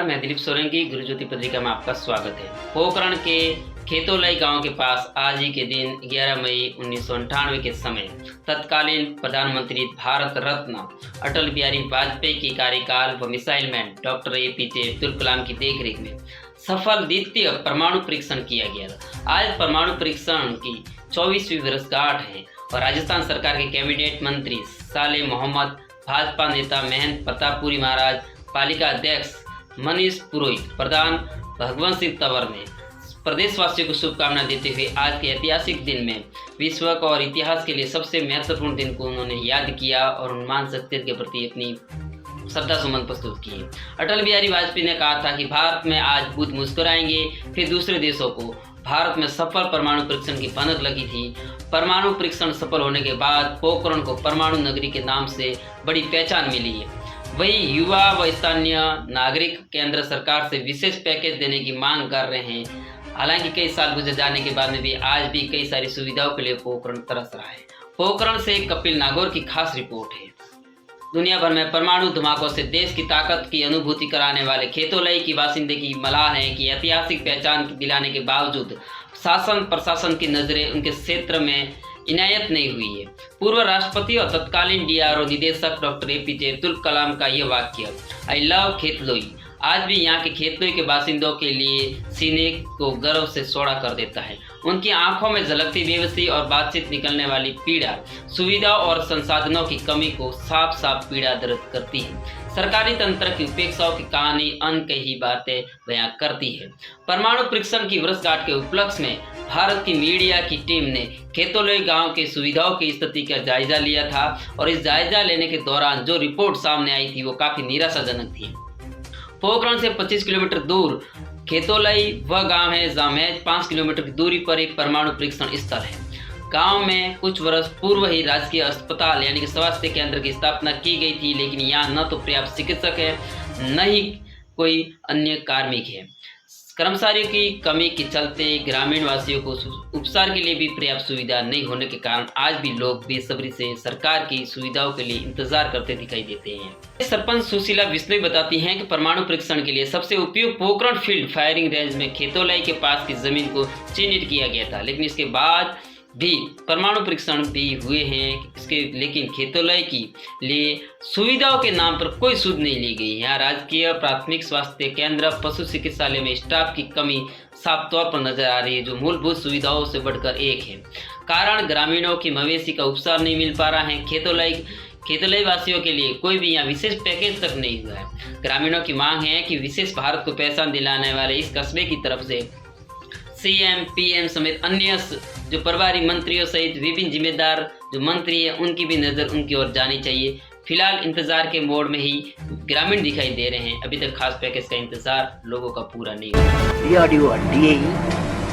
नमस्कार, मैं दिलीप सोलंकी गुरुज्योति पत्रिका में आपका स्वागत है। पोखरण के खेतोलाई गांव के पास आज ही के दिन 11 मई 1998 के समय तत्कालीन प्रधानमंत्री भारत रत्न अटल बिहारी वाजपेयी के कार्यकाल व missile man doctor APJ Abdul Kalam की देखरेख में सफल द्वितीय परमाणु परीक्षण किया गया था। आज परमाणु परीक्षण की 24वीं वर्षगांठ है और राजस्थान सरकार के कैबिनेट मंत्री सालेह मोहम्मद, भाजपा नेता महंत प्रतापपुरी महाराज, पालिका अध्यक्ष मनीष पुरोहित, प्रधान भगवंत सिंह तंवर ने प्रदेशवासियों को शुभकामनाएं देते हुए आज के ऐतिहासिक दिन में विश्व और इतिहास के लिए सबसे महत्वपूर्ण दिन को उन्होंने याद किया और महान शख्सियत के प्रति अपनी श्रद्धा सुमन प्रस्तुत किए। अटल बिहारी वाजपेयी ने कहा था कि भारत में आज बुद्ध मुस्कुराएंगे, फिर दूसरे देशों को भारत में सफल परमाणु परीक्षण की भनक लगी थी। परमाणु परीक्षण सफल होने के बाद पोखरण को परमाणु नगरी के नाम से बड़ी पहचान मिली है। वही युवा व स्थानीय नागरिक केंद्र सरकार से विशेष पैकेज देने की मांग कर रहे हैं। हालांकि कई साल गुजर जाने के बाद में भी आज भी कई सारी सुविधाओं के लिए पोखरण तरस रहा है। पोखरण से कपिल नागौर की खास रिपोर्ट है। दुनिया भर में परमाणु धमाकों से देश की ताकत की अनुभूति कराने वाले खेतोलाई की बासिंदे की मलाल है कि ऐतिहासिक पहचान दिलाने के बावजूद शासन प्रशासन की नजरें उनके क्षेत्र में इनायत नहीं हुई है। पूर्व राष्ट्रपति और तत्कालीन DRO निदेशक डॉक्टर APJ अब्दुल कलाम का यह वाक्य आई लव खेतलोई आज भी यहाँ के खेतलोई के बासिंदों के लिए सीने को गर्व से चौड़ा कर देता है। उनकी आंखों में झलकती बेबसी और बातचीत निकलने वाली पीड़ा सुविधा और संसाधनों की कमी को साफ साफ पीड़ा दर्द करती है। सरकारी तंत्र की उपेक्षाओं की कहानी अनकही बातें बयां करती है। परमाणु परीक्षण की वर्षगांठ के उपलक्ष्य में भारत की मीडिया की टीम ने खेतोलाई गांव की सुविधाओं की स्थिति का जायजा लिया था और इस जायजा लेने के दौरान जो रिपोर्ट सामने आई थी वो काफी निराशाजनक थी। पोखरण से 25 किलोमीटर दूर खेतोलाई वह गांव है जहां महज 5 किलोमीटर की दूरी पर एक परमाणु परीक्षण स्थल है। गांव में कुछ वर्ष पूर्व ही राजकीय अस्पताल यानी कि स्वास्थ्य केंद्र की स्थापना की गई थी, लेकिन यहाँ न तो पर्याप्त चिकित्सक है न ही कोई अन्य कार्मिक है। कर्मचारियों की कमी के चलते ग्रामीण वासियों को उपचार के लिए भी पर्याप्त सुविधा नहीं होने के कारण आज भी लोग बेसब्री से सरकार की सुविधाओं के लिए इंतजार करते दिखाई देते हैं। सरपंच सुशीला बिश्नोई बताती हैं कि परमाणु परीक्षण के लिए सबसे उपयुक्त पोखरण फील्ड फायरिंग रेंज में खेतोलाई के पास की जमीन को चिन्हित किया गया था, लेकिन इसके बाद भी परमाणु परीक्षण भी हुए हैं लेकिन खेतोलाई की लिए सुविधाओं के नाम पर कोई सुध नहीं ली गई। यहाँ राजकीय प्राथमिक स्वास्थ्य केंद्र, पशु चिकित्सालय में स्टाफ की कमी साफ तौर पर नजर आ रही है, जो मूलभूत सुविधाओं से बढ़कर एक है। कारण ग्रामीणों की मवेशी का उपचार नहीं मिल पा रहा है। खेतोलाई वासियों के लिए कोई भी यहाँ विशेष पैकेज तक नहीं हुआ है। ग्रामीणों की मांग है कि विशेष भारत को पहचान दिलाने वाले इस कस्बे की तरफ से CM, PM समेत अन्य जो प्रभारी मंत्रियों सहित विभिन्न जिम्मेदार जो मंत्री हैं उनकी भी नज़र उनकी ओर जानी चाहिए। फिलहाल इंतजार के मोड में ही ग्रामीण दिखाई दे रहे हैं। अभी तक खास पैकेज का इंतजार लोगों का पूरा नहीं हुआ। DRDO and DAE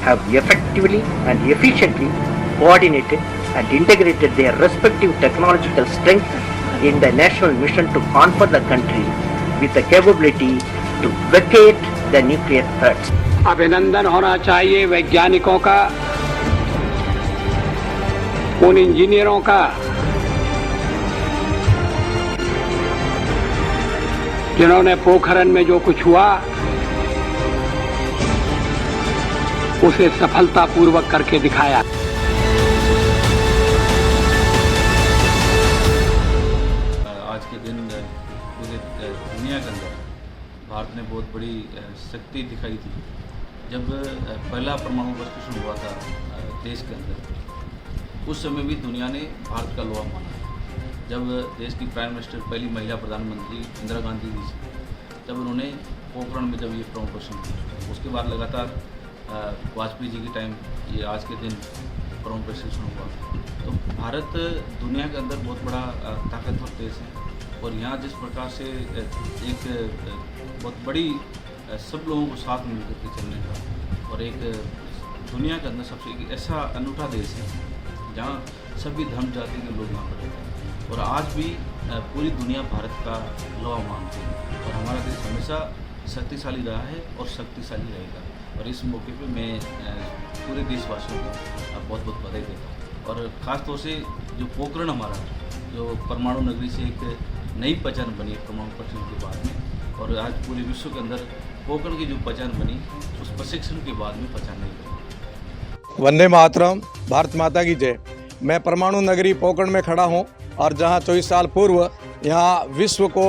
have effectively and efficiently coordinated and integrated their respective technological strengths in the national mission to conquer the country with the capability to vacate the nuclear threats. अभिनंदन होना चाहिए वैज्ञानिकों का, उन इंजीनियरों का जिन्होंने पोखरण में जो कुछ हुआ उसे सफलतापूर्वक करके दिखाया। आज के दिन पूरे दुनिया के अंदर भारत ने बहुत बड़ी शक्ति दिखाई थी। जब पहला परमाणु परीक्षण हुआ था देश के अंदर, उस समय भी दुनिया ने भारत का लोहा माना। जब देश की प्राइम मिनिस्टर, पहली महिला प्रधानमंत्री इंदिरा गांधी जी, जब उन्होंने पोखरण में जब ये परमाणु परीक्षण किया, उसके बाद लगातार वाजपेयी जी के टाइम ये आज के दिन परमाणु परीक्षण हुआ। तो भारत दुनिया के अंदर बहुत बड़ा ताकतवर देश है और यहाँ जिस प्रकार से एक बहुत बड़ी सब लोगों को साथ मिल करके चलने का और एक दुनिया के अंदर सबसे एक ऐसा अनूठा देश है जहाँ सभी धर्म जाति के लोग यहाँ पर रहते हैं और आज भी पूरी दुनिया भारत का लोहा मानती है और हमारा देश हमेशा शक्तिशाली रहा है और शक्तिशाली रहेगा। और इस मौके पे मैं पूरे देशवासियों को बहुत बहुत बधाई देता हूँ और ख़ास तौर से जो पोखरण हमारा जो परमाणु नगरी से एक नई पहचान बनी है परमाणु परीक्षण के बाद में, और आज पूरे विश्व के अंदर पोखरण की जो पहचान बनी, उस प्रशिक्षण के बाद में पहचान नहीं बनी। वंदे मातरम, भारत माता की जय। मैं परमाणु नगरी पोखरण में खड़ा हूं और जहां 24 साल पूर्व यहाँ विश्व को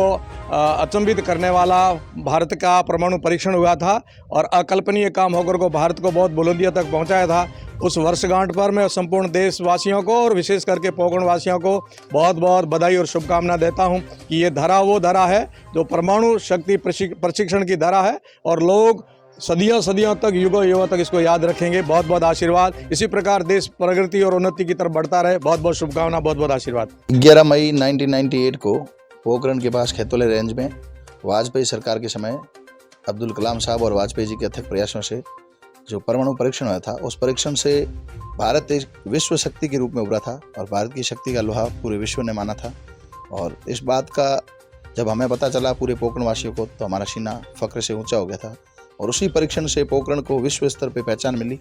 अचंभित करने वाला भारत का परमाणु परीक्षण हुआ था और अकल्पनीय काम होकर को भारत को बहुत बुलंदियों तक पहुंचाया था। उस वर्षगांठ पर मैं संपूर्ण देशवासियों को और विशेष करके पोखरण वासियों को बहुत बहुत बधाई और शुभकामना देता हूं कि ये धरा वो धरा है जो परमाणु शक्ति प्रशिक्षण की धरा है और लोग सदियों सदियों तक युगों युगों तक इसको याद रखेंगे। बहुत बहुत आशीर्वाद। इसी प्रकार देश प्रगति और उन्नति की तरफ बढ़ता रहे। बहुत बहुत शुभकामना, बहुत बहुत आशीर्वाद। 11 मई 1998 को पोखरण के पास खेतोले रेंज में वाजपेयी सरकार के समय अब्दुल कलाम साहब और वाजपेयी जी के अथक प्रयासों से जो परमाणु परीक्षण हुआ था, उस परीक्षण से भारत एक विश्व शक्ति के रूप में उभरा था और भारत की शक्ति का लोहा पूरे विश्व ने माना था। और इस बात का जब हमें पता चला पूरे पोखरण वासियों को, तो हमारा सीना फख्र से ऊंचा हो गया था। और उसी परीक्षण से पोखरण को विश्व स्तर पे पहचान मिली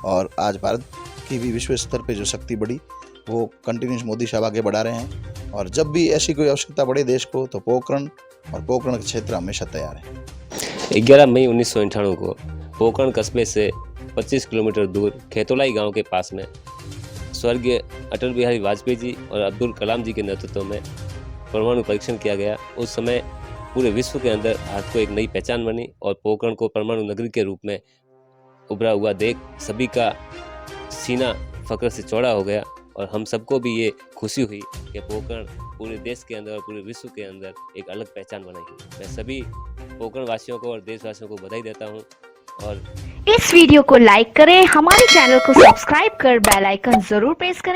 और आज भारत की भी विश्व स्तर पे जो शक्ति बढ़ी, वो कंटिन्यूस मोदी साहब आगे बढ़ा रहे हैं। और जब भी ऐसी कोई आवश्यकता पड़े देश को, तो पोखरण और पोखरण के क्षेत्र हमेशा तैयार है। 11 मई 1998 को पोखरण कस्बे से 25 किलोमीटर दूर खेतोलाई गांव के पास में स्वर्गीय अटल बिहारी वाजपेयी जी और अब्दुल कलाम जी के नेतृत्व में परमाणु परीक्षण किया गया। उस समय पूरे विश्व के अंदर भारत को एक नई पहचान बनी और पोखरण को परमाणु नगरी के रूप में उभरा हुआ देख सभी का सीना फख्र से चौड़ा हो गया। और हम सबको भी ये खुशी हुई कि पोखरण पूरे देश के अंदर और पूरे विश्व के अंदर एक अलग पहचान बनाई। मैं सभी पोखरण वासियों को और देशवासियों को बधाई देता हूँ। और इस वीडियो को लाइक करें, हमारे चैनल को सब्सक्राइब कर बेल आइकन जरूर प्रेस करें।